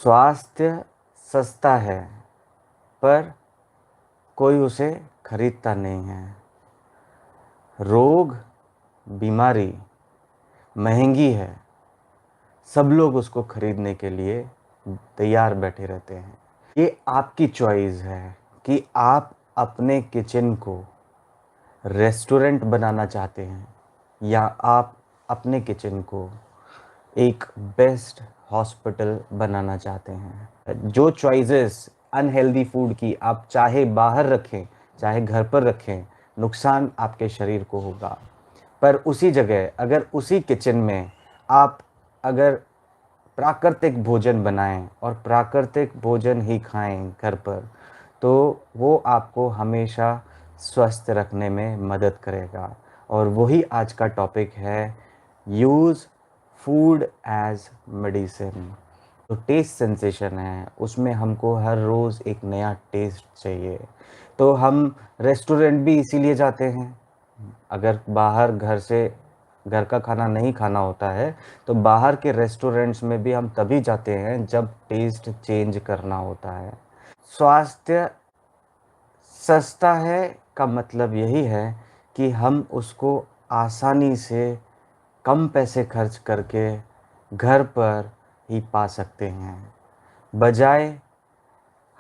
स्वास्थ्य सस्ता है, पर कोई उसे खरीदता नहीं है। रोग, बीमारी महंगी है, सब लोग उसको खरीदने के लिए तैयार बैठे रहते हैं। ये आपकी चॉइस है कि आप अपने किचन को रेस्टोरेंट बनाना चाहते हैं या आप अपने किचन को एक बेस्ट हॉस्पिटल बनाना चाहते हैं। जो चॉइसेस अनहेल्दी फूड की आप चाहे बाहर रखें, चाहे घर पर रखें, नुकसान आपके शरीर को होगा। पर उसी जगह अगर उसी किचन में आप अगर प्राकृतिक भोजन बनाएं और प्राकृतिक भोजन ही खाएं घर पर, तो वो आपको हमेशा स्वस्थ रखने में मदद करेगा। और वही आज का टॉपिक है, यूज़ फूड एज मेडिसिन। तो टेस्ट सेंसेशन है, उसमें हमको हर रोज़ एक नया टेस्ट चाहिए। तो हम रेस्टोरेंट भी इसीलिए जाते हैं। अगर बाहर घर का खाना नहीं खाना होता है, तो बाहर के रेस्टोरेंट्स में भी हम तभी जाते हैं जब टेस्ट चेंज करना होता है। स्वास्थ्य सस्ता है का मतलब यही है कि हम उसको आसानी से कम पैसे खर्च करके घर पर ही पा सकते हैं, बजाय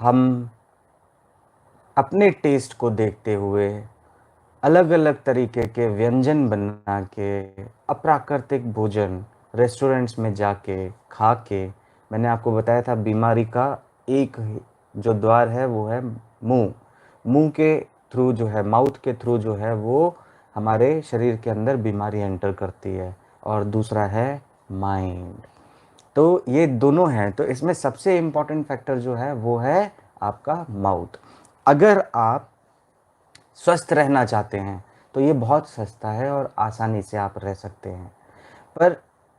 हम अपने टेस्ट को देखते हुए अलग अलग तरीके के व्यंजन बना के अप्राकृतिक भोजन रेस्टोरेंट्स में जाके खा के। मैंने आपको बताया था बीमारी का एक जो द्वार है वो है मुंह। मुंह के थ्रू जो है, माउथ के थ्रू जो है, वो हमारे शरीर के अंदर बीमारी एंटर करती है। और दूसरा है माइंड। तो ये दोनों हैं। तो इसमें सबसे इम्पॉर्टेंट फैक्टर जो है वो है आपका माउथ। अगर आप स्वस्थ रहना चाहते हैं तो ये बहुत सस्ता है और आसानी से आप रह सकते हैं। पर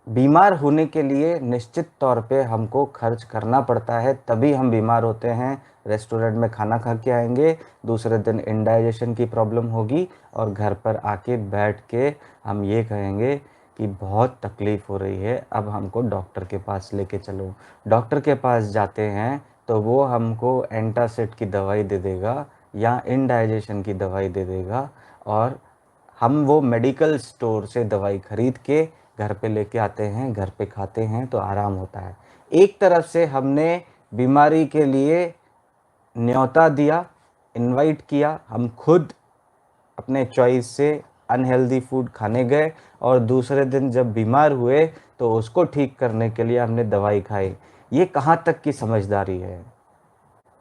बीमार होने के लिए निश्चित तौर पे हमको खर्च करना पड़ता है, तभी हम बीमार होते हैं। रेस्टोरेंट में खाना खा के आएंगे, दूसरे दिन इंडाइजेशन की प्रॉब्लम होगी और घर पर आके बैठ के हम ये कहेंगे कि बहुत तकलीफ़ हो रही है, अब हमको डॉक्टर के पास लेके चलो। डॉक्टर के पास जाते हैं तो वो हमको एंटासिड की दवाई दे देगा या इंडाइजेशन की दवाई दे देगा, और हम वो मेडिकल स्टोर से दवाई खरीद के घर पे लेके आते हैं, घर पे खाते हैं तो आराम होता है। एक तरफ से हमने बीमारी के लिए न्योता दिया, इनवाइट किया, हम खुद अपने चॉइस से अनहेल्दी फूड खाने गए, और दूसरे दिन जब बीमार हुए तो उसको ठीक करने के लिए हमने दवाई खाई। ये कहाँ तक की समझदारी है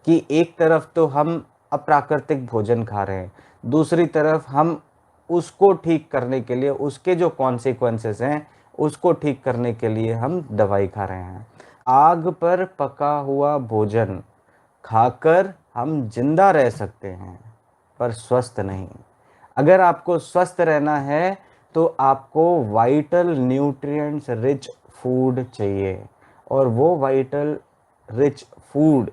कि एक तरफ तो हम अप्राकृतिक भोजन खा रहे हैं, दूसरी तरफ हम उसको ठीक करने के लिए, उसके जो कॉन्सिक्वेंसेस हैं उसको ठीक करने के लिए हम दवाई खा रहे हैं। आग पर पका हुआ भोजन खाकर हम जिंदा रह सकते हैं, पर स्वस्थ नहीं। अगर आपको स्वस्थ रहना है तो आपको वाइटल न्यूट्रिएंट्स रिच फूड चाहिए, और वो वाइटल रिच फूड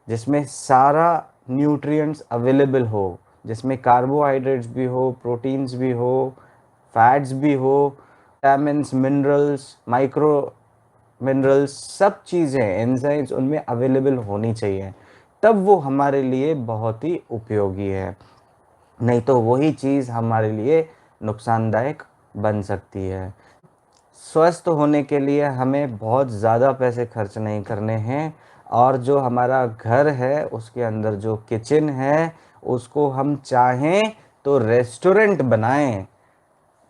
जिसमें सारा न्यूट्रिएंट्स अवेलेबल हो, जिसमें कार्बोहाइड्रेट्स भी हो, प्रोटीन्स भी हो, फैट्स भी हो, विटामिन्स, मिनरल्स, माइक्रो मिनरल्स, सब चीज़ें, एंजाइम्स उनमें अवेलेबल होनी चाहिए, तब वो हमारे लिए बहुत ही उपयोगी है। नहीं तो वही चीज़ हमारे लिए नुकसानदायक बन सकती है। स्वस्थ होने के लिए हमें बहुत ज़्यादा पैसे खर्च नहीं करने हैं, और जो हमारा घर है उसके अंदर जो किचन है उसको हम चाहें तो रेस्टोरेंट बनाएं,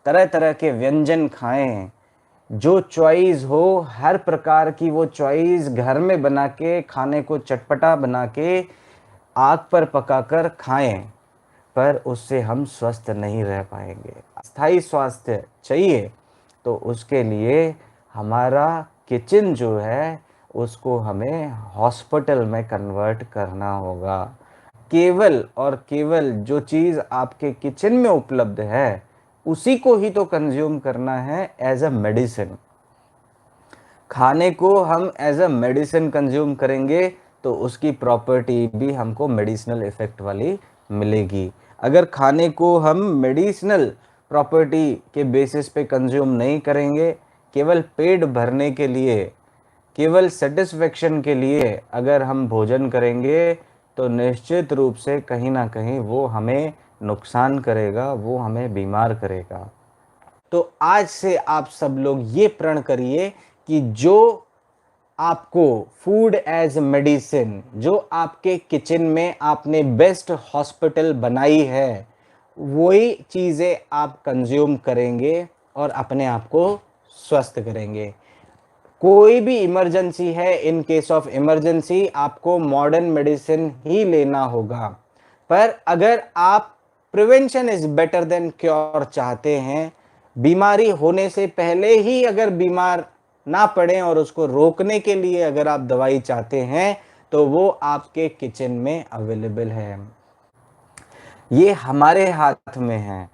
तरह तरह के व्यंजन खाएं, जो चॉइस हो हर प्रकार की वो चॉइस घर में बना के खाने को चटपटा बना के आग पर पकाकर खाएं। पर उससे हम स्वस्थ नहीं रह पाएंगे। स्थायी स्वास्थ्य चाहिए तो उसके लिए हमारा किचन जो है उसको हमें हॉस्पिटल में कन्वर्ट करना होगा। केवल और केवल जो चीज़ आपके किचन में उपलब्ध है उसी को ही तो कंज्यूम करना है एज अ मेडिसिन। खाने को हम एज अ मेडिसिन कंज्यूम करेंगे तो उसकी प्रॉपर्टी भी हमको मेडिसिनल इफ़ेक्ट वाली मिलेगी। अगर खाने को हम मेडिसिनल प्रॉपर्टी के बेसिस पे कंज्यूम नहीं करेंगे, केवल पेट भरने के लिए केवल सेटिस्फेक्शन के लिए अगर हम भोजन करेंगे तो निश्चित रूप से कहीं ना कहीं वो हमें नुकसान करेगा, वो हमें बीमार करेगा। तो आज से आप सब लोग ये प्रण करिए कि जो आपको फूड एज मेडिसिन, जो आपके किचन में आपने बेस्ट हॉस्पिटल बनाई है, वही चीज़ें आप कंज्यूम करेंगे और अपने आप को स्वस्थ करेंगे। कोई भी इमरजेंसी है, इन केस ऑफ इमरजेंसी आपको मॉडर्न मेडिसिन ही लेना होगा। पर अगर आप prevention is better than cure चाहते हैं, बीमारी होने से पहले ही अगर बीमार ना पड़े और उसको रोकने के लिए अगर आप दवाई चाहते हैं, तो वो आपके किचन में अवेलेबल है। ये हमारे हाथ में है।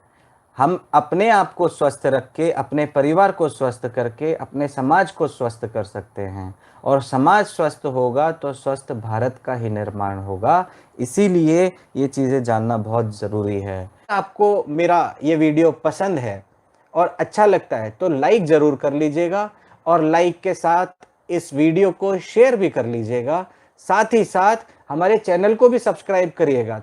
हम अपने आप को स्वस्थ रख के, अपने परिवार को स्वस्थ करके, अपने समाज को स्वस्थ कर सकते हैं, और समाज स्वस्थ होगा तो स्वस्थ भारत का ही निर्माण होगा। इसीलिए ये चीज़ें जानना बहुत ज़रूरी है। आपको मेरा ये वीडियो पसंद है और अच्छा लगता है तो लाइक ज़रूर कर लीजिएगा, और लाइक के साथ इस वीडियो को शेयर भी कर लीजिएगा। साथ ही साथ हमारे चैनल को भी सब्सक्राइब करिएगा।